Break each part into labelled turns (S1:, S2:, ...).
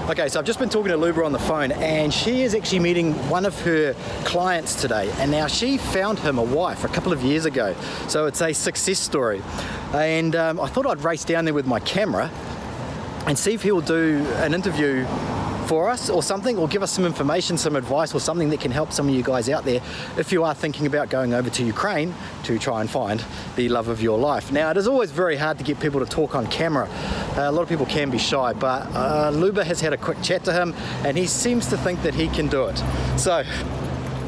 S1: Okay, so I've just been talking to Luba on the phone, and she is actually meeting one of her clients today, and now she found him a wife a couple of years ago, so it's a success story. And I thought I'd race down there with my camera and see if he'll do an interview for us or something, or give us some information, some advice or something that can help some of you guys out there if you are thinking about going over to Ukraine to try and find the love of your life. Now, it is always very hard to get people to talk on camera. A lot of people can be shy, but Luba has had a quick chat to him and he seems to think that he can do it. So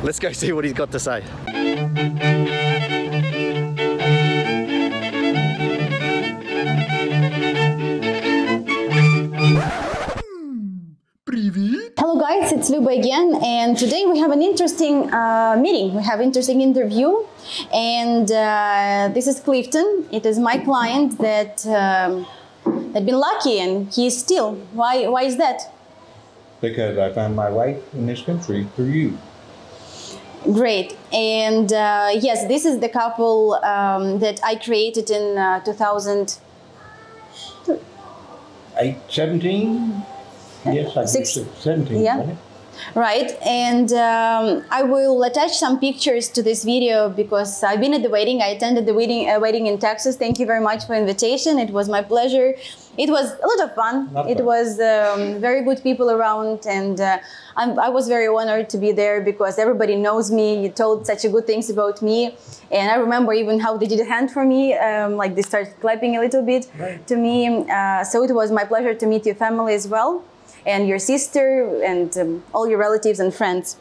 S1: let's go see what he's got to say.
S2: Hello guys, it's Luba again, and today we have an interesting meeting. We have an interesting interview, and this is Clifton. It is my client that been lucky, and he is still. Why is that?
S3: Because I found my wife in this country through you.
S2: Great. And yes, this is the couple that I created in 2017.
S3: Yes, I think 17.
S2: Yeah. Right. And I will attach some pictures to this video because I've been at the wedding. I attended the wedding in Texas. Thank you very much for the invitation. It was my pleasure. It was a lot of fun. It was very good people around, and I was very honored to be there because everybody knows me. You told such good things about me, and I remember even how they did a hand for me, like they started clapping a little bit to me. So it was my pleasure to meet your family as well, and your sister, and all your relatives and friends.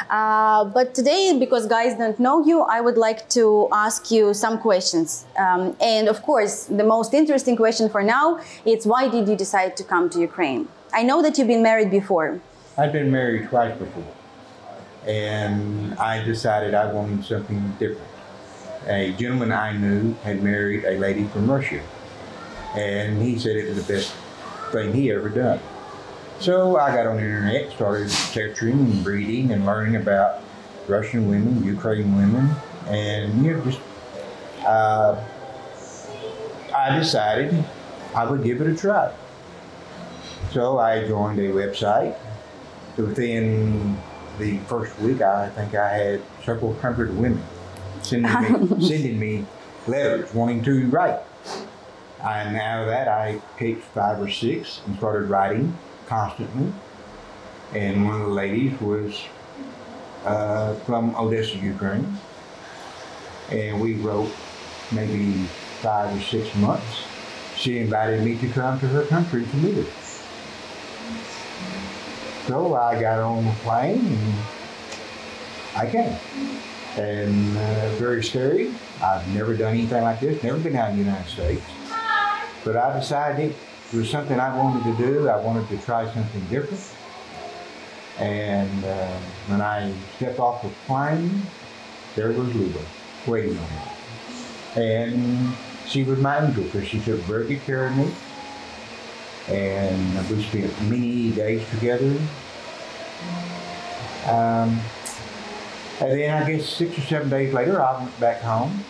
S2: But today, because guys don't know you, I would like to ask you some questions. And of course, the most interesting question for now is, why did you decide to come to Ukraine? I know that you've been married before.
S3: I've been married twice before, and I decided I wanted something different. A gentleman I knew had married a lady from Russia, and he said it was the best thing he ever done. So I got on the internet, started searching and reading and learning about Russian women, Ukrainian women, and just I decided I would give it a try. So I joined a website. Within the first week, I think I had several hundred women sending me letters wanting to write. And out of that, I picked 5 or 6 and started writing constantly, and one of the ladies was from Odessa, Ukraine, and we wrote maybe 5 or 6 months. She invited me to come to her country to meet her. So I got on the plane and I came. And very scary. I've never done anything like this, never been out in the United States. But I decided it was something I wanted to do. I wanted to try something different. And when I stepped off the plane, there was Luba waiting on me. And she was my angel because she took very good care of me. And we spent many days together. And then I guess 6 or 7 days later, I went back home.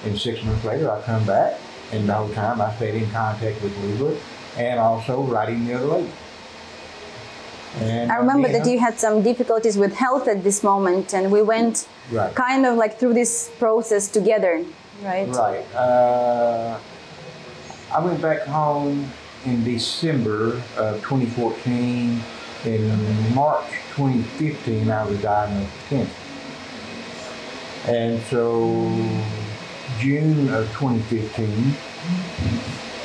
S3: And 6 months later, I come back. And the whole time I stayed in contact with Luba and also writing the other lady. And
S2: I remember that you had some difficulties with health at this moment, and we went kind of like through this process together, right?
S3: Right. I went back home in December of 2014. In March 2015, I was diagnosed with cancer. And so June of 2015,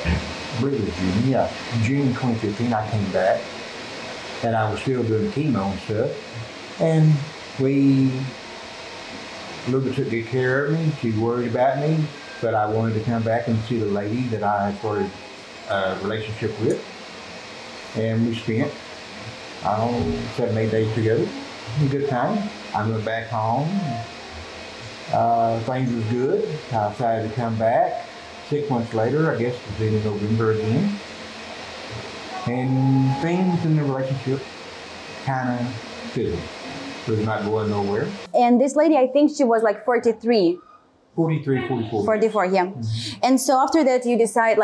S3: I believe it was June, yeah. June 2015, I came back, and I was still doing chemo and stuff. And Luba took good care of me. She worried about me, but I wanted to come back and see the lady that I started a relationship with. And we spent, 7, 8 days together. It was a good time. I went back home. Things was good. I decided to come back. 6 months later, I guess it was in November again. And things in the relationship kind of fizzled. It was not going nowhere.
S2: And this lady, I think she was like 43.
S3: 43, 44.
S2: 44, yeah. Mm-hmm. And so after that, we decide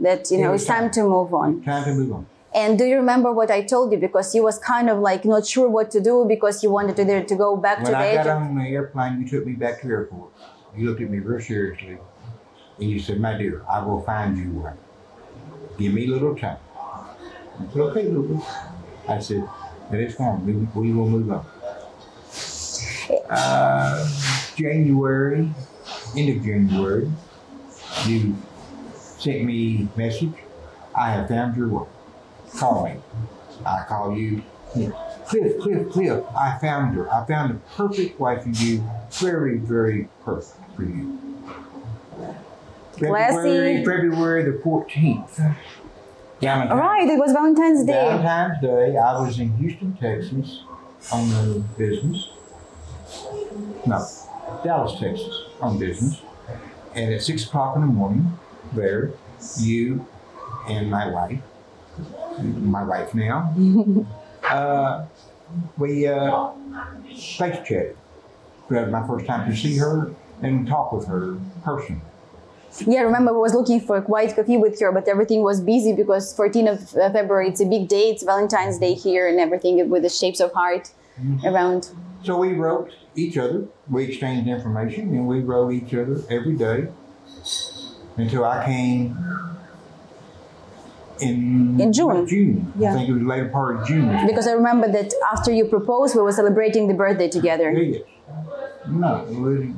S2: that, it's time to move on.
S3: Time to move on.
S2: And do you remember what I told you? Because you was kind of like not sure what to do because you wanted to go back to the
S3: When I got
S2: agent.
S3: on the airplane, you took me back to the airport. You looked at me real seriously, and you said, "My dear, I will find you one. Give me a little time." I said, "Okay, Luba." I said, "That is fine. We will move on." January, end of January, you sent me a message. "I have found your wife. Call me." I call you. Cliff, I found her. I found a perfect wife for you. Very, very perfect for you. February the 14th.
S2: All right, it was Valentine's Day.
S3: Valentine's Day. I was in Houston, Texas on the business. No, Dallas, Texas on business. And at 6 o'clock in the morning, there, you and my wife now, we face chatted. It was my first time to see her and talk with her personally.
S2: Yeah, remember I was looking for a quiet coffee with her, but everything was busy because 14th of February, it's a big day. It's Valentine's Day here and everything with the shapes of heart around.
S3: So we wrote each other. We exchanged information and we wrote each other every day until I came in June.
S2: Yeah.
S3: I think it was the later part of June.
S2: Because I remember that after you proposed, we were celebrating the birthday together.
S3: Yes. No,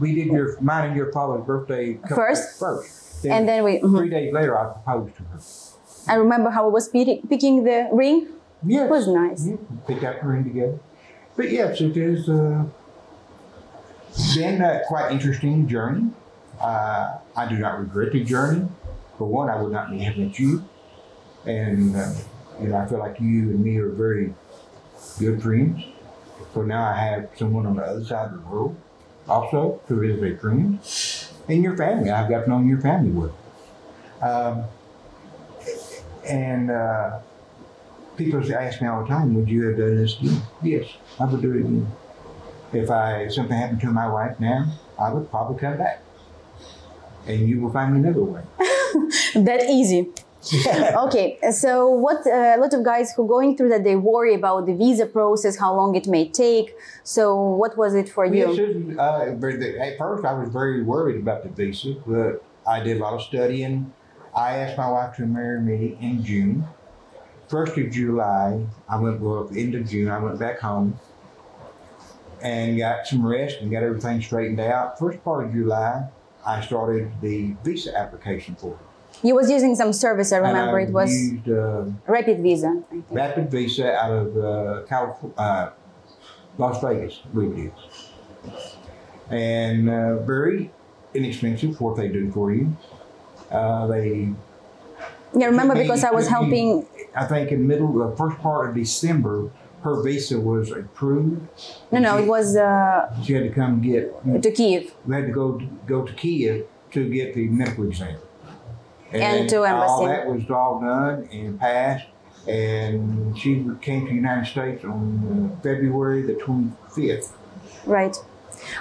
S3: we did mine and your father's birthday
S2: First?
S3: First.
S2: And then we...
S3: 3 days later, I proposed to her.
S2: I remember how I was picking the ring.
S3: Yes.
S2: It was nice.
S3: Yeah, we picked out the ring together. But yes, it has been a quite interesting journey. I do not regret the journey. For one, I would not be having met you. And I feel like you and me are very good friends. So now I have someone on the other side of the world also who is a friend. And your family, I've got to know your family well. People ask me all the time, would you have done this again? Yes, I would do it again. If something happened to my wife now, I would probably come back. And you will find me another way.
S2: That easy. Okay, so what a lot of guys who are going through that, they worry about the visa process, how long it may take. So what was it for you?
S3: Yes, at first I was very worried about the visa, but I did a lot of studying. I asked my wife to marry me in June. 1st of July, end of June, I went back home and got some rest and got everything straightened out. First part of July, I started the visa application for her.
S2: You was using some service, I remember. It was
S3: used,
S2: Rapid Visa, I think.
S3: Rapid Visa out of Las Vegas, I believe it is. And very inexpensive for what they do for you.
S2: Yeah, remember because I was helping.
S3: I think in the first part of December, her visa was approved.
S2: No, it was
S3: she had to come get
S2: to Kyiv.
S3: We had to go to Kyiv to get the medical exam.
S2: And to embassy.
S3: All that was all done and passed. And she came to the United States on February the 25th.
S2: Right.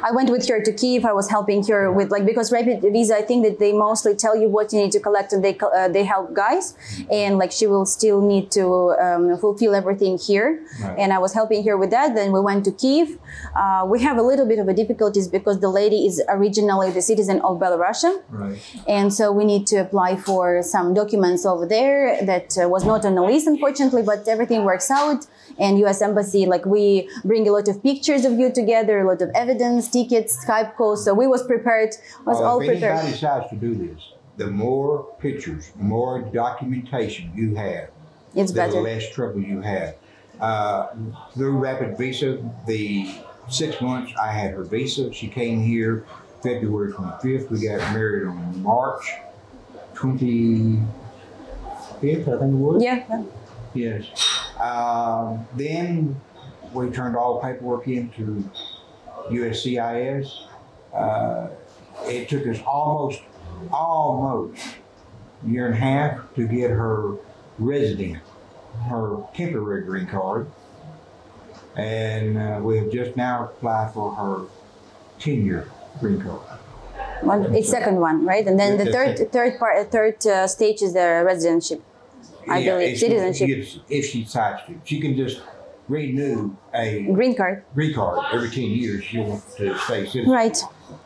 S2: I went with her to Kyiv. I was helping her with because Rapid Visa, I think that they mostly tell you what you need to collect and they help guys. And she will still need to fulfill everything here.
S3: Right.
S2: And I was helping her with that. Then we went to Kyiv. We have a little bit of a difficulties because the lady is originally the citizen of Belarus.
S3: Right.
S2: And so we need to apply for some documents over there that was not on the list, unfortunately, but everything works out. And U.S. Embassy, we bring a lot of pictures of you together, a lot of evidence, tickets, Skype calls. So we was prepared, all prepared.
S3: If anybody decides to do this, the more pictures, more documentation you have,
S2: it's
S3: the
S2: better.
S3: less trouble you have. Through Rapid Visa, the 6 months I had her visa. She came here February 25th. We got married on March 25th, I think it was.
S2: Yeah.
S3: Yes. Then we turned all the paperwork into USCIS. It took us almost a year and a half to get her her temporary green card. And we have just now applied for her 10-year green card.
S2: It's second one, right? And then the third stage is the residentship. I believe, citizenship.
S3: If she decides to. She can just renew a
S2: Green card.
S3: green card every 10 years. She wants to stay citizen.
S2: Right.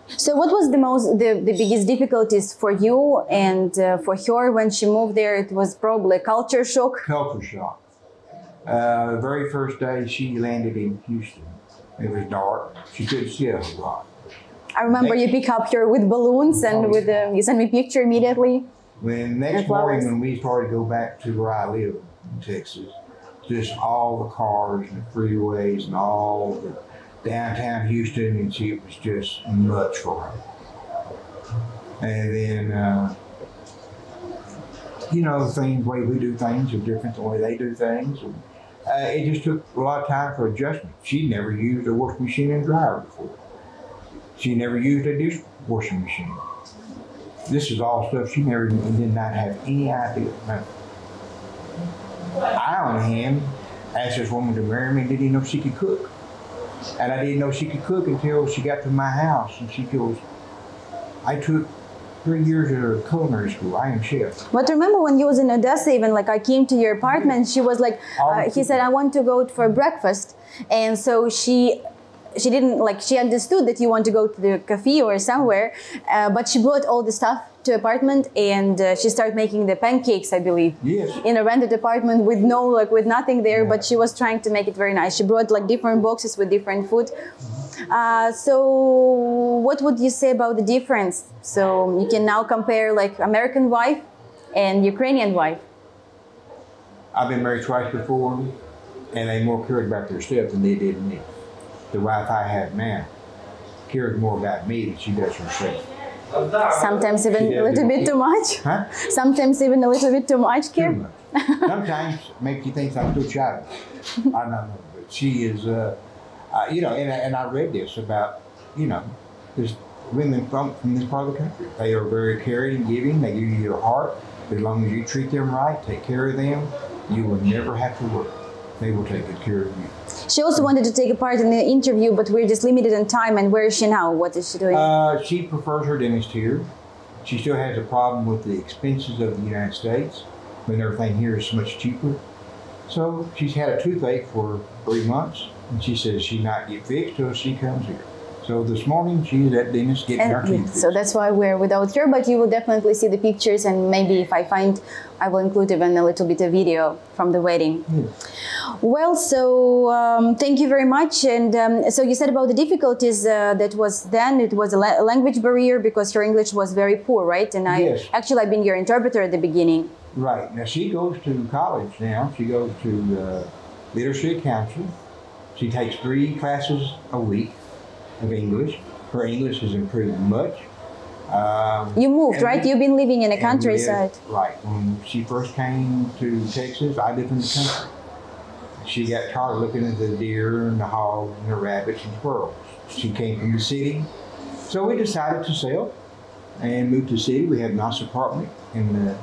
S2: So what was the biggest difficulties for you and for her when she moved there? It was probably a culture shock.
S3: Culture shock. The very first day she landed in Houston, it was dark. She couldn't see a whole lot.
S2: I remember you pick up her with balloons and with you sent me a picture immediately.
S3: When next morning when we started to go back to where I live in Texas, just all the cars and the freeways and all the downtown Houston, and it was just much for her. And then, you know, the way we do things are different than the way they do things. And, it just took a lot of time for adjustment. She'd never used a washing machine and dryer before. She never used a dishwashing machine. This is all stuff she never did not have any idea about. I, on the hand, asked this woman to marry me and didn't even know she could cook. And I didn't know she could cook until she got to my house and she goes, I took 3 years of culinary school. I am chef.
S2: But remember when you was in Odessa, even like I came to your apartment, she was like, he said, I want to go for breakfast. And so she didn't like, she understood that you want to go to the cafe or somewhere, but she brought all the stuff to apartment and she started making the pancakes, I believe.
S3: Yes.
S2: In a rented apartment with no, like with nothing there, but she was trying to make it very nice. She brought like different boxes with different food. So what would you say about the difference? So you can now compare like American wife and Ukrainian wife.
S3: I've been married twice before and they more cared about their stuff than they did me. The wife I have now cares more about me than she does herself.
S2: Sometimes even a little bit too much?
S3: Huh?
S2: Sometimes even a little bit too much, care?
S3: Too much. Sometimes make you think I'm too childish. I don't know, but she is, you know, and I read this about, you know, there's women from this part of the country. They are very caring and giving. They give you your heart. As long as you treat them right, take care of them, you will never have to work. They will take good care of you.
S2: She also wanted to take a part in the interview, but we're just limited in time. And where is she now? What is she doing?
S3: She prefers her dentist here. She still has a problem with the expenses of the United States, when everything here is so much cheaper. So she's had a toothache for 3 months, and she says she's not get fixed till she comes here. So this morning she's at the dentist getting her teeth fixed.
S2: So that's why we're without her, but you will definitely see the pictures, and maybe if I find, I will include even a little bit of video from the wedding.
S3: Yeah.
S2: Well, so thank you very much. And so you said about the difficulties that was then, it was a language barrier because your English was very poor, right? And
S3: Yes.
S2: Actually I've been your interpreter at the beginning.
S3: Right. Now she goes to college now. She goes to Leadership Council. She takes 3 classes a week of English. Her English has improved much.
S2: You moved, right? You've been living in the countryside.
S3: Right. When she first came to Texas, I lived in the country. She got tired of looking at the deer and the hogs and the rabbits and squirrels. She came from the city. So we decided to sell and move to the city. We have a nice apartment in the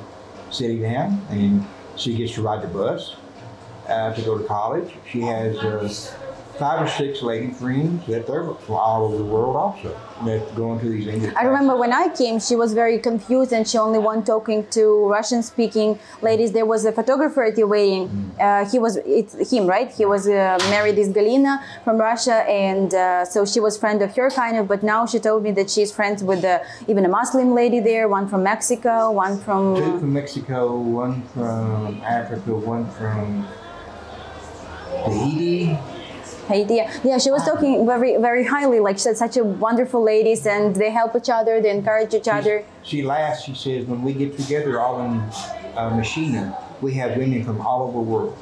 S3: city now, and she gets to ride the bus to go to college. She has 5 or 6 lady friends that they're from all over the world also, that going to these English
S2: I remember when I came, she was very confused and she only wanted talking to Russian-speaking ladies. There was a photographer at your wedding. It's him, right? He was married this Galina from Russia, and so she was friend of her kind of, but now she told me that she's friends with even a Muslim lady there, one from Mexico, one from...
S3: 2 from Mexico, 1 from Africa, 1 from Tahiti.
S2: Yeah, she was talking very, very highly. Like she said, such a wonderful ladies, and they help each other, they encourage each other.
S3: She laughs. She says, when we get together, all in machining, we have women from all over the world.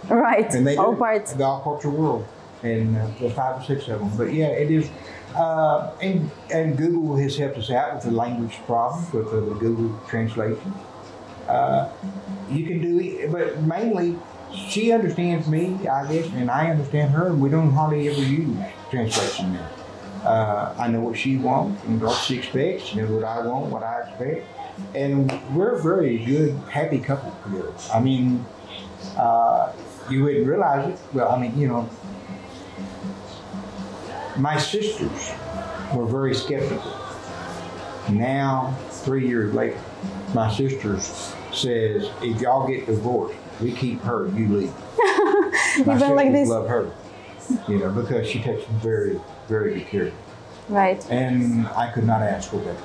S2: Right,
S3: and they
S2: all parts.
S3: The all cultural world, and there's 5 or 6 of them. But yeah, it is. And Google has helped us out with the language problem with the Google translation. You can do it, but mainly. She understands me, I guess, and I understand her, and we don't hardly ever use translation now. I know what she wants and what she expects. She knows what I want, what I expect. And we're a very good, happy couple together. I mean, you wouldn't realize it. Well, I mean, you know, my sisters were very skeptical. Now, 3 years later, my sisters says, if y'all get divorced, we keep her, you leave.
S2: Even like this.
S3: Love her, you know, because she takes very, very good care of me.
S2: Right.
S3: And I could not ask for better.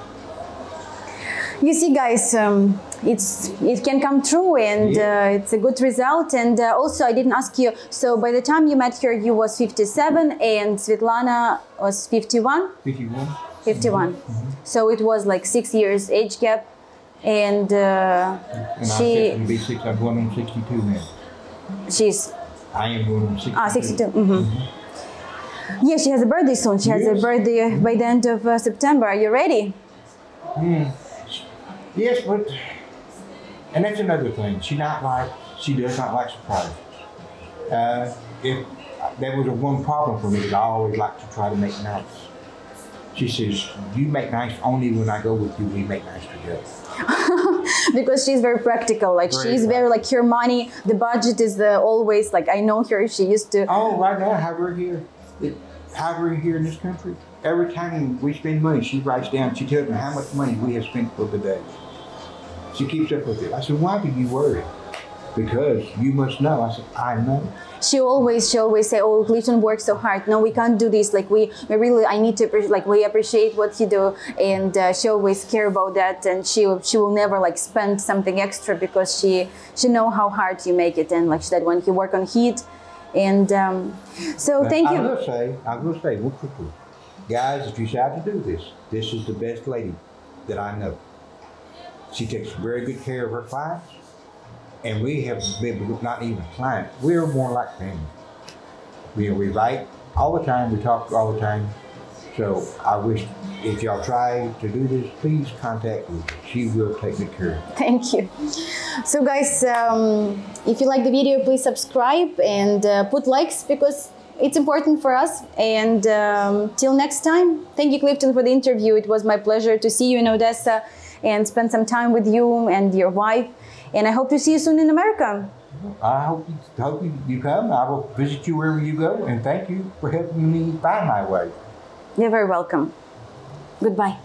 S2: You see, guys, it can come true, and it's a good result. And also, I didn't ask you. So, by the time you met her, you was 57, and Svetlana was 51.
S3: 51.
S2: 51.
S3: Mm-hmm.
S2: So it was like 6 years age gap, and she.
S3: I'm going on 62 now.
S2: She's.
S3: I am going on 62.
S2: 62. Yeah, she has a birthday soon. She has a birthday by the end of September. Are you ready?
S3: Yes, but, and that's another thing. She does not like surprises. If there was one problem for me that I always like to try to make nice. She says, you make nice only when I go with you, we make nice together.
S2: Because she's very practical, like she's very like her money, the budget is always like, I know her, she used to.
S3: Oh, right now, have her here in this country. Every time we spend money, she writes down, she tells me how much money we have spent for the day. She keeps up with it. I said, why do you worry? Because you must know. I said, I know.
S2: She always say, oh, Clifton works so hard. No, we can't do this. Like we really, I need to, like we appreciate what you do. And she always care about that. And she will never like spend something extra because she know how hard you make it. And like that when you work on heat. And so thank you.
S3: I will say, real quickly, guys, if you decide to do this, this is the best lady that I know. She takes very good care of her clients. And we have been, not even clients, we're more like family. We write all the time, we talk all the time. So I wish, if y'all try to do this, please contact me. She will take good care of you.
S2: Thank you. So guys, if you like the video, please subscribe and put likes because it's important for us. And till next time, thank you, Clifton, for the interview. It was my pleasure to see you in Odessa and spend some time with you and your wife. And I hope to see you soon in America.
S3: I hope you come. I will visit you wherever you go. And thank you for helping me find my way.
S2: You're very welcome. Goodbye.